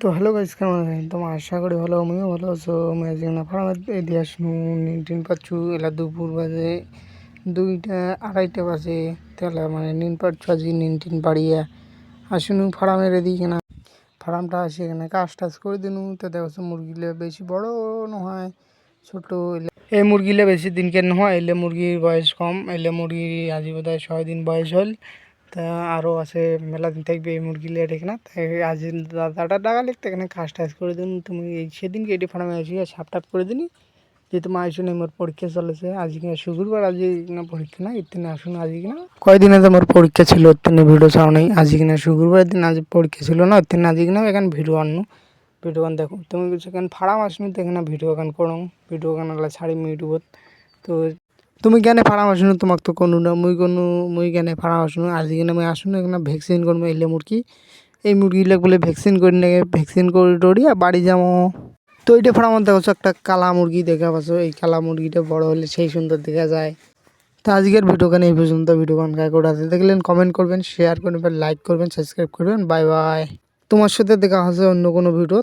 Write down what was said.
তো hello guys, কেমন আছেন? তোমার আশা করি ভালো, আমিও ভালো আছো। আমি আজকে না ফার্মের দিয়ে আসনু নিন পাচ্ছু এলা দুপুর বাজে 2টা 2:30 বাজে তেলা মানে নিন পাচ্ছু আজকে নিন পাড়িয়া আসনু ফার্মের এদিকে না ফার্মটা আসে এখানে কাজ টাজ করে দিনু। তো দেখো মুরগিলে বেশি বড় নহয়, ছোট এই মুরগিলে বেশি দিনকে নহয়। এলে মুরগির বয়স কম, এলে মুরগি আজি বোধহয় 6 দিন বয়স হল। তা আরও আছে মেলা দিন থাকবে এই মুরগিলে ঠিক না। তাই আজ দাদাটা ডাকা লিখতে এখানে কাজ টাজ করে দিন। তুমি এই সেদিনকে এটি ফার্মে আসি সাপ টাপ করে দিনি যে তোমার আসুন মোর পরীক্ষা চলেছে আজকে শুক্রবার, আজকে না পরীক্ষা না ইত্যাদি আসুন আজকে কিনা কয়দিন আগে আমার পরীক্ষা ছিল ইত্যাদি ভিডিও ছাড়া নেই। আজকে কিনা শুক্রবার দিন আজ পরীক্ষা ছিল না ইত্যাদি আজকে কিনা এখানে ভিডিও আনু ভিডিও গান দেখো তুমি সেখানে ফার্ম আসুন তো এখানে ভিডিও গান করো, ভিডিও গান ছাড়িম ইউটিউবত। তো তুমি কেন ফার্ম আসুন, তোমাক তো কোনো না মুই কেন ফার্ম আসুন আজকে কিনা মুই আসুন এখানে ভ্যাকসিন করবো এলে মুরগি এই মুরগিগুলো বলে ভ্যাকসিন করে নেগে ভ্যাকসিন করে টড়িয়া বাড়ি যাবো। তো এইটা ফার্মত দেখো একটা কালা মুরগি দেখা পাচ্ছ, এই কালা মুরগিটা বড় হলে সেই সুন্দর দেখা যায়। তো আজকের ভিডিও গান এই পর্যন্ত। ভিডিও গান কাকে ওঠাতে দেখলেন কমেন্ট করবেন, শেয়ার করবেন, লাইক করবেন, সাবস্ক্রাইব করবেন। Bye bye. তোমার সাথে দেখা হচ্ছে অন্য কোনো ভিডিও।